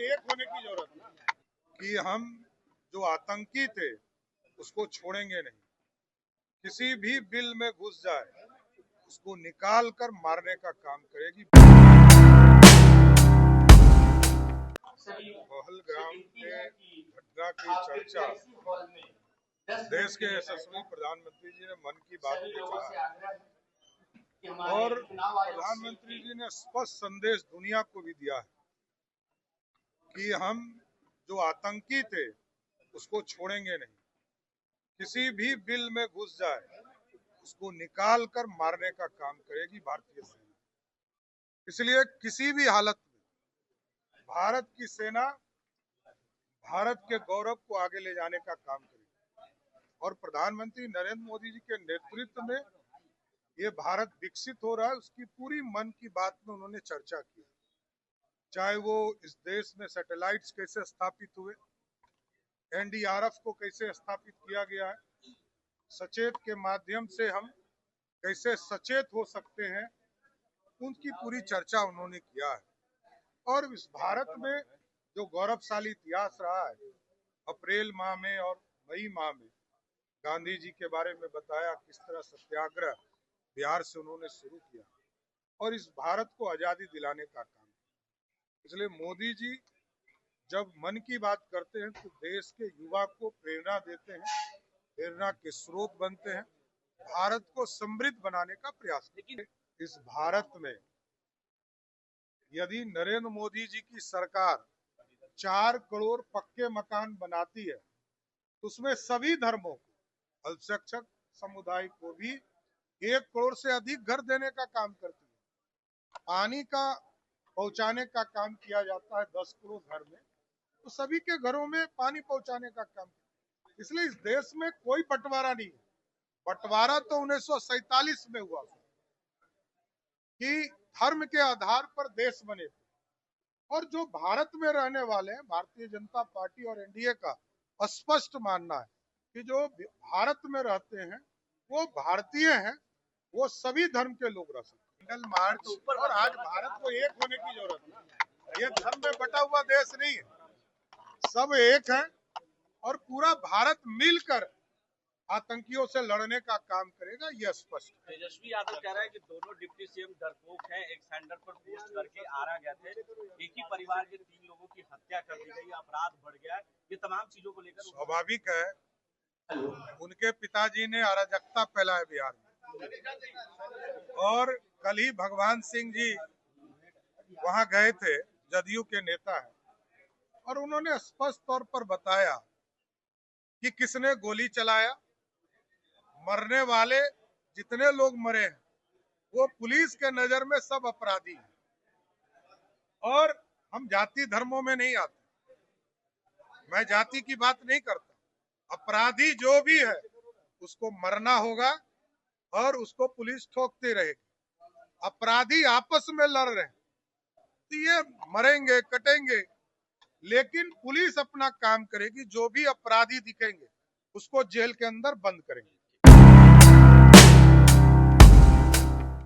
एक होने की जरूरत है कि हम जो आतंकी थे उसको छोड़ेंगे नहीं। किसी भी बिल में घुस जाए उसको निकाल कर मारने का काम करेगी। पहलगाम के घटना की चर्चा देश के यशस्वी प्रधानमंत्री जी ने मन की बात में कहा और प्रधानमंत्री जी ने स्पष्ट संदेश दुनिया को भी दिया है कि हम जो आतंकी थे उसको छोड़ेंगे नहीं। किसी भी बिल में घुस जाए उसको निकाल कर मारने का काम करेगी भारतीय सेना। इसलिए किसी भी हालत में भारत की सेना भारत के गौरव को आगे ले जाने का काम करेगी और प्रधानमंत्री नरेंद्र मोदी जी के नेतृत्व में ये भारत विकसित हो रहा है, उसकी पूरी मन की बात में उन्होंने चर्चा की। चाहे वो इस देश में सैटेलाइट्स कैसे स्थापित हुए, एनडीआरएफ को कैसे स्थापित किया गया है, सचेत के माध्यम से हम कैसे सचेत हो सकते हैं, उनकी पूरी चर्चा उन्होंने किया है। और इस भारत में जो गौरवशाली इतिहास रहा है, अप्रैल माह में और मई माह में गांधी जी के बारे में बताया, किस तरह सत्याग्रह बिहार से उन्होंने शुरू किया और इस भारत को आजादी दिलाने का काम। इसलिए मोदी जी जब मन की बात करते हैं तो देश के युवा को प्रेरणा देते हैं, प्रेरणा के स्रोत बनते हैं, भारत को समृद्ध बनाने का प्रयास करते हैं। इस भारत में यदि नरेंद्र मोदी जी की सरकार 4 करोड़ पक्के मकान बनाती है तो उसमें सभी धर्मों को, अल्पसंख्यक समुदाय को भी 1 करोड़ से अधिक घर देने का काम करती है। पानी का पहुंचाने का काम किया जाता है 10 करोड़ घर में, तो सभी के घरों में पानी पहुंचाने का काम। इसलिए इस देश में कोई बंटवारा नहीं है। बंटवारा तो 1947 में हुआ कि धर्म के आधार पर देश बने थे और जो भारत में रहने वाले हैं, भारतीय जनता पार्टी और एनडीए का स्पष्ट मानना है कि जो भारत में रहते हैं वो भारतीय हैं, वो सभी धर्म के लोग रह सकते हैं। मार्च और आज भारत को एक होने की जरूरत है। ये धर्म में बटा हुआ देश नहीं है, सब एक है और पूरा भारत मिलकर आतंकियों से लड़ने का काम करेगा, यह स्पष्ट। तेजस्वी यादव कह रहा है कि दोनों डिप्टी सीएम डरपोक हैं, एक सेंडर पर पोस्ट करके आरा गए थे, एक ही परिवार के 3 लोगों की हत्या कर दी गई, अपराध बढ़ गया। ये तमाम चीजों को लेकर स्वाभाविक है, उनके पिताजी ने अराजकता फैलाया बिहार में और कल ही भगवान सिंह जी वहां गए थे, जदयू के नेता है, और उन्होंने स्पष्ट तौर पर बताया कि किसने गोली चलाया, मरने वाले जितने लोग मरे हैं वो पुलिस के नजर में सब अपराधी हैं और हम जाति धर्मों में नहीं आते, मैं जाति की बात नहीं करता। अपराधी जो भी है उसको मरना होगा और उसको पुलिस ठोकती रहेगी। अपराधी आपस में लड़ रहे हैं तो ये मरेंगे कटेंगे, लेकिन पुलिस अपना काम करेगी। जो भी अपराधी दिखेंगे उसको जेल के अंदर बंद करेंगे।